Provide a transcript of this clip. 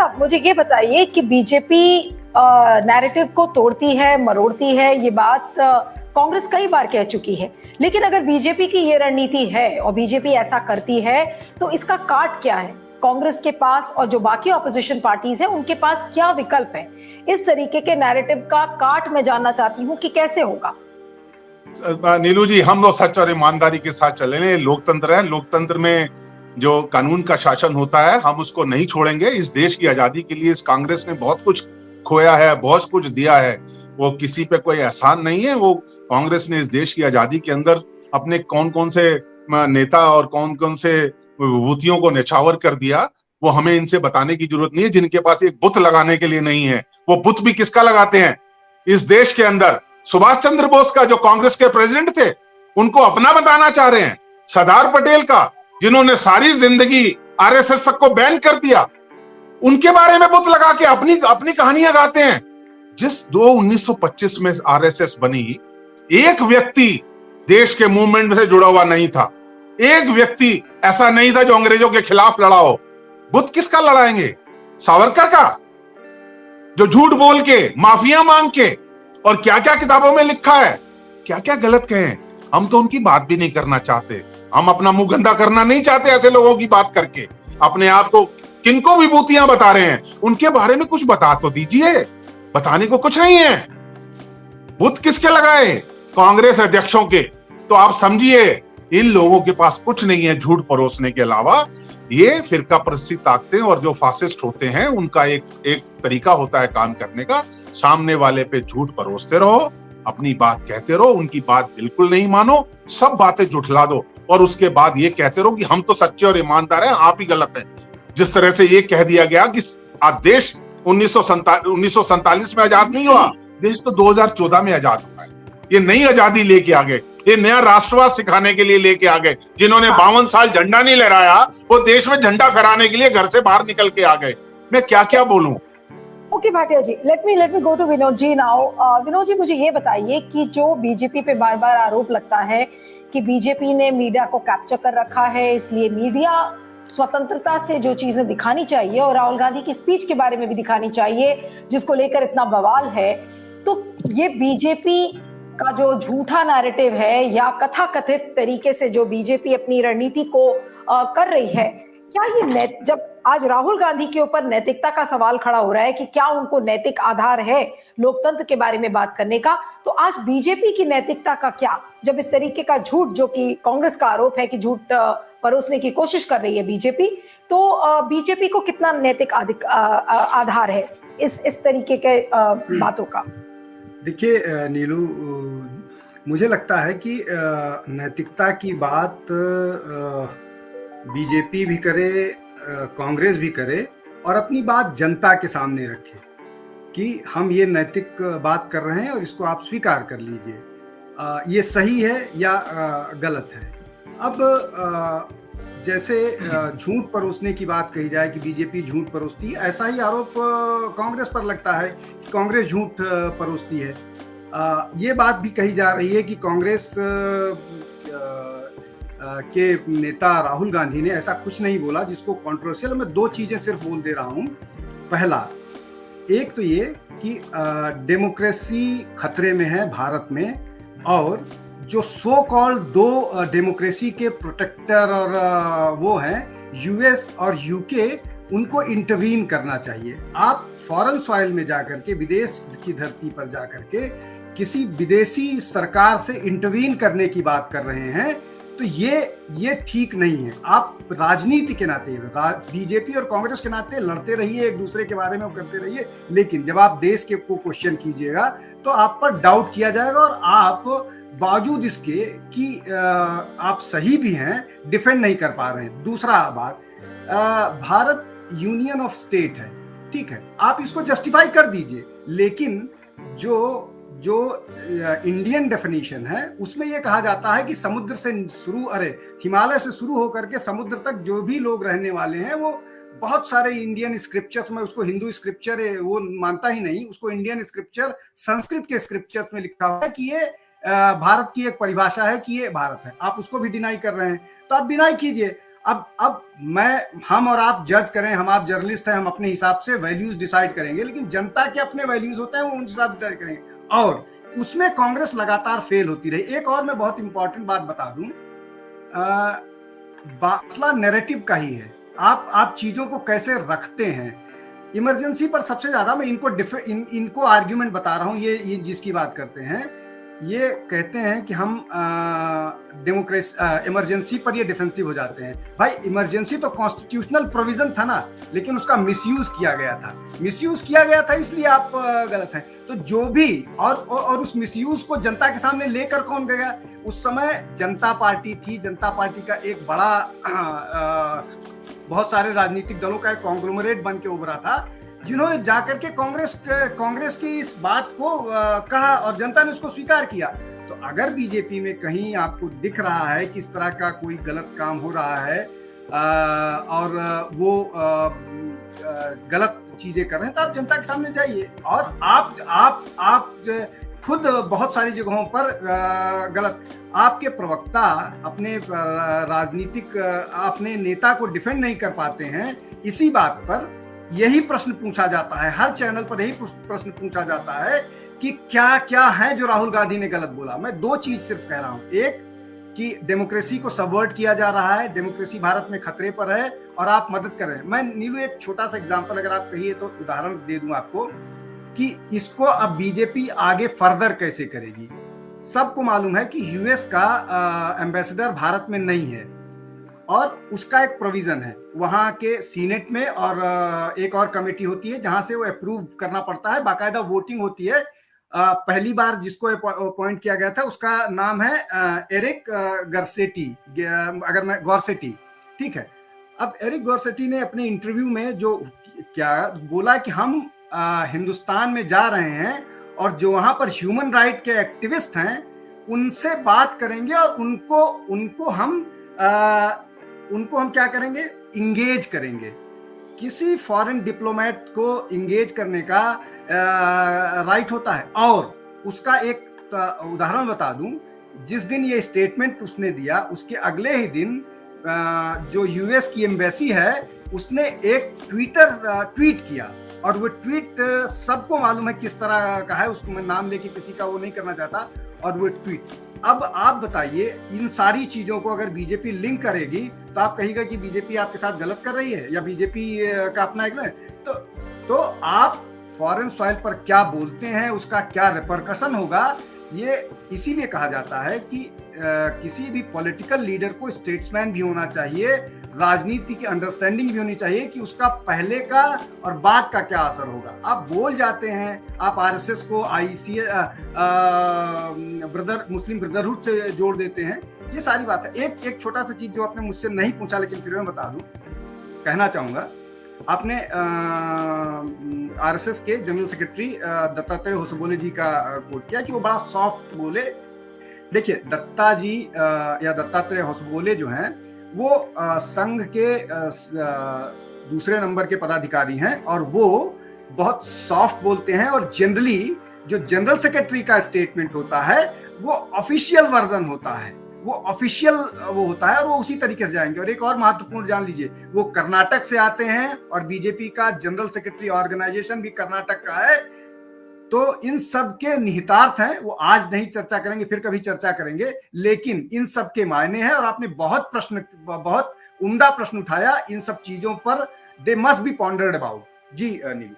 साहब मुझे ये बताइए कि बीजेपी नैरेटिव को तोड़ती है, मरोड़ती है, ये बात कांग्रेस कई बार कह चुकी है। लेकिन अगर बीजेपी की ये रणनीति है और बीजेपी ऐसा करती है तो इसका काट क्या है कांग्रेस के पास, और जो बाकी ऑपोजिशन पार्टीज हैं उनके पास क्या विकल्प है? इस तरीके के नैरेटिव का काट मैं जानना चाहती हूँ कि कैसे होगा। नीलू जी, हम लोग सच और ईमानदारी के साथ चलेंगे। लोकतंत्र है, लोकतंत्र में जो कानून का शासन होता है हम उसको नहीं छोड़ेंगे। इस देश की आजादी के लिए इस कांग्रेस ने बहुत कुछ खोया है, बहुत कुछ दिया है, वो किसी पे कोई एहसान नहीं है। वो कांग्रेस ने इस देश की आजादी के अंदर अपने कौन कौन से नेता और कौन कौन से विभूतियों को निछावर कर दिया, वो हमें इनसे बताने की जरूरत नहीं है। जिनके पास एक बुत लगाने के लिए नहीं है, वो बुत भी किसका लगाते हैं इस देश के अंदर? सुभाष चंद्र बोस का, जो कांग्रेस के प्रेसिडेंट थे, उनको अपना बताना चाह रहे हैं। सरदार पटेल का, जिन्होंने सारी जिंदगी आरएसएस तक को बैन कर दिया, उनके बारे में बुत लगा के अपनी अपनी कहानियां गाते हैं। जिस 1925 में आरएसएस बनी, एक व्यक्ति देश के मूवमेंट से जुड़ा हुआ नहीं था। एक व्यक्ति ऐसा नहीं था जो अंग्रेजों के खिलाफ लड़ा हो। बुत किसका लड़ाएंगे? सावरकर का, जो झूठ बोल के, माफिया मांग के, और क्या क्या किताबों में लिखा है, क्या क्या गलत कहें। हम तो उनकी बात भी नहीं करना चाहते। हम अपना मुंह गंदा करना नहीं चाहते ऐसे लोगों की बात करके। अपने आप को किनको विभूतियां बता रहे हैं, उनके बारे में कुछ बता तो दीजिए। बताने को कुछ नहीं है। बुत किसके लगाए? कांग्रेस अध्यक्षों के। तो आप समझिए, इन लोगों के पास कुछ नहीं है झूठ परोसने के अलावा। ये फिरका परस्ती ताकते और जो फासिस्ट होते हैं, उनका एक तरीका होता है काम करने का। सामने वाले पे झूठ परोसते रहो, अपनी बात कहते रहो, उनकी बात बिल्कुल नहीं मानो, सब बातें झुठला दो, और उसके बाद ये कहते रहो कि हम तो सच्चे और ईमानदार हैं, आप ही गलत हैं। जिस तरह से ये कह दिया गया कि देश 1947 में आजाद नहीं हुआ, देश तो 2014 में आजाद हुआ है। ये नई आजादी लेके आ गए, ये नया राष्ट्रवाद सिखाने के लिए लेके आ गए। जिन्होंने 52 साल झंडा नहीं लहराया, वो देश में झंडा फहराने के लिए घर से बाहर निकल के आ गए। मैं क्या क्या बोलूं। Okay Bhatia ji, let me go to Vinod ji now. Vinod ji, मुझे ये बताइए कि जो बीजेपी पे बार बार आरोप लगता है कि बीजेपी ने मीडिया को कैप्चर कर रखा है, इसलिए मीडिया स्वतंत्रता से जो चीजें दिखानी चाहिए, और राहुल गांधी की स्पीच के बारे में भी दिखानी चाहिए जिसको लेकर इतना बवाल है, तो ये बीजेपी का जो झूठा नैरेटिव है या कथाकथित तरीके से जो बीजेपी अपनी रणनीति को कर रही है, क्या ये जब आज राहुल गांधी के ऊपर नैतिकता का सवाल खड़ा हो रहा है कि क्या उनको नैतिक आधार है लोकतंत्र के बारे में बात करने का, तो आज बीजेपी की नैतिकता का क्या, जब इस तरीके का झूठ, जो कि कांग्रेस का आरोप है कि झूठ परोसने की कोशिश कर रही है बीजेपी, तो बीजेपी को कितना नैतिक आधार है इस तरीके के बातों का? देखिए नीलू, मुझे लगता है कि नैतिकता की बात बीजेपी भी करे, कांग्रेस भी करे, और अपनी बात जनता के सामने रखे कि हम ये नैतिक बात कर रहे हैं और इसको आप स्वीकार कर लीजिए, ये सही है या गलत है। अब जैसे झूठ परोसने की बात कही जाए कि बीजेपी झूठ परोसती है, ऐसा ही आरोप कांग्रेस पर लगता है कि कांग्रेस झूठ परोसती है। ये बात भी कही जा रही है कि कांग्रेस के नेता राहुल गांधी ने ऐसा कुछ नहीं बोला जिसको कंट्रोवर्शियल। मैं दो चीजें सिर्फ बोल दे रहा हूं। पहला, एक तो ये कि डेमोक्रेसी खतरे में है भारत में, और जो सो कॉल्ड दो डेमोक्रेसी के प्रोटेक्टर और वो हैं यूएस और यूके, उनको इंटरवीन करना चाहिए। आप फॉरेन सॉइल में जाकर के, विदेश की धरती पर जाकर के किसी विदेशी सरकार से इंटरवीन करने की बात कर रहे हैं, तो ये ठीक नहीं है। आप राजनीति के नाते, बीजेपी और कांग्रेस के नाते लड़ते रहिए, एक दूसरे के बारे में करते रहिए, लेकिन जब आप देश के को क्वेश्चन कीजिएगा तो आप पर डाउट किया जाएगा, और आप बावजूद इसके कि आप सही भी हैं, डिफेंड नहीं कर पा रहे हैं। दूसरा बात, भारत यूनियन ऑफ स्टेट है, ठीक है, आप इसको जस्टिफाई कर दीजिए, लेकिन जो इंडियन डेफिनेशन है उसमें यह कहा जाता है कि समुद्र से हिमालय से शुरू होकर के समुद्र तक जो भी लोग रहने वाले हैं, वो बहुत सारे इंडियन स्क्रिप्चर्स में, उसको हिंदू स्क्रिप्चर वो मानता ही नहीं, उसको इंडियन स्क्रिप्चर, संस्कृत के स्क्रिप्चर्स में लिखा हुआ है कि ये भारत की एक परिभाषा है कि ये भारत है। आप उसको भी डिनाई कर रहे हैं, तो आप डिनाई कीजिए। अब हम और आप जज करें, हम आप जर्नलिस्ट हैं, हम अपने हिसाब से वैल्यूज डिसाइड करेंगे, लेकिन जनता के अपने वैल्यूज होते हैं, वो उन हिसाब से डिसाइड करेंगे, और उसमें कांग्रेस लगातार फेल होती रही। एक और मैं बहुत इंपॉर्टेंट बात बता दूं, मसला नैरेटिव का ही है, आप चीजों को कैसे रखते हैं। इमरजेंसी पर सबसे ज्यादा मैं इनको आर्ग्यूमेंट बता रहा हूं, ये जिसकी बात करते हैं, ये कहते हैं कि हम इमरजेंसी पर ये डिफेंसिव हो जाते हैं। भाई इमरजेंसी तो कॉन्स्टिट्यूशनल प्रोविजन था ना, लेकिन उसका मिसयूज किया गया था, इसलिए आप गलत हैं। तो जो भी और उस मिसयूज को जनता के सामने लेकर कौन गया? उस समय जनता पार्टी थी। जनता पार्टी का एक बड़ा बहुत सारे राजनीतिक दलों का एक कॉन्ग्लोमरेट बन के उभरा था, जिन्होंने जाकर के कांग्रेस की इस बात को कहा और जनता ने उसको स्वीकार किया। तो अगर बीजेपी में कहीं आपको दिख रहा है कि इस तरह का कोई गलत काम हो रहा है और वो गलत चीजें कर रहे हैं, तो आप जनता के सामने जाइए। और आप खुद बहुत सारी जगहों पर गलत, आपके प्रवक्ता अपने राजनीतिक अपने नेता को डिफेंड नहीं कर पाते हैं। इसी बात पर यही प्रश्न पूछा जाता है, हर चैनल पर यही प्रश्न पूछा जाता है कि क्या क्या है जो राहुल गांधी ने गलत बोला। मैं दो चीज सिर्फ कह रहा हूं, एक कि डेमोक्रेसी को सबवर्ट किया जा रहा है, डेमोक्रेसी भारत में खतरे पर है और आप मदद कर रहे हैं। मैं नीलू एक छोटा सा एग्जांपल अगर आप कहिए तो उदाहरण दे दूं आपको कि इसको अब बीजेपी आगे फर्दर कैसे करेगी। सबको मालूम है कि यूएस का एम्बेसडर भारत में नहीं है और उसका एक प्रोविजन है वहां के सीनेट में, और एक और कमेटी होती है जहां से वो अप्रूव करना पड़ता है, बाकायदा वोटिंग होती है। पहली बार जिसको अपॉइंट किया गया था उसका नाम है एरिक गॉर्सेटी, अगर मैं गॉर्सेटी, ठीक है। अब एरिक गॉर्सेटी ने अपने इंटरव्यू में जो क्या बोला कि हम हिंदुस्तान में जा रहे हैं और जो वहां पर ह्यूमन राइट के एक्टिविस्ट हैं उनसे बात करेंगे और उनको हम क्या करेंगे, इंगेज करेंगे। किसी फॉरेन डिप्लोमेट को इंगेज करने का राइट होता है। और उसका एक उदाहरण बता दूं, जिस दिन ये स्टेटमेंट उसने दिया उसके अगले ही दिन जो यूएस की एम्बेसी है उसने एक ट्वीट किया, और वो ट्वीट सबको मालूम है किस तरह का है, उसको मैं नाम लेके किसी का वो नहीं करना चाहता। और वो ट्वीट, अब आप बताइए इन सारी चीजों को अगर बीजेपी लिंक करेगी तो आप कहिएगा कि बीजेपी आपके साथ गलत कर रही है या बीजेपी का अपना एक तो आप फॉरेन सॉइल पर क्या बोलते हैं उसका क्या रिपरकशन होगा। ये इसीलिए कहा जाता है कि किसी भी पॉलिटिकल लीडर को स्टेट्समैन भी होना चाहिए, राजनीति की अंडरस्टैंडिंग भी होनी चाहिए कि उसका पहले का और बाद का क्या असर होगा। आप बोल जाते हैं, आप आरएसएस को आईसी मुस्लिम ब्रदरहुड से जोड़ देते हैं, ये सारी बात है। एक छोटा सा चीज जो आपने मुझसे नहीं पूछा लेकिन फिर मैं बता दूं, कहना चाहूंगा, आपने आरएसएस के जनरल सेक्रेटरी दत्तात्रेय होसबोले जी का कोट किया कि वो बड़ा सॉफ्ट बोले। देखिए दत्ता जी या दत्तात्रेय होसबोले जो हैं वो संघ के दूसरे नंबर के पदाधिकारी हैं और वो बहुत सॉफ्ट बोलते हैं, और जनरली जो जनरल सेक्रेटरी का स्टेटमेंट होता है वो ऑफिशियल वर्जन होता है, वो ऑफिशियल वो होता है और वो उसी तरीके से जाएंगे। और एक और महत्वपूर्ण जान लीजिए, वो कर्नाटक से आते हैं और बीजेपी का जनरल सेक्रेटरी ऑर्गेनाइजेशन भी कर्नाटक का है। तो इन सब के निहितार्थ हैं, वो आज नहीं चर्चा करेंगे, फिर कभी चर्चा करेंगे, लेकिन इन सब के मायने हैं। और आपने बहुत उम्दा प्रश्न उठाया, इन सब चीजों पर they must be pondered about. जी नीलू।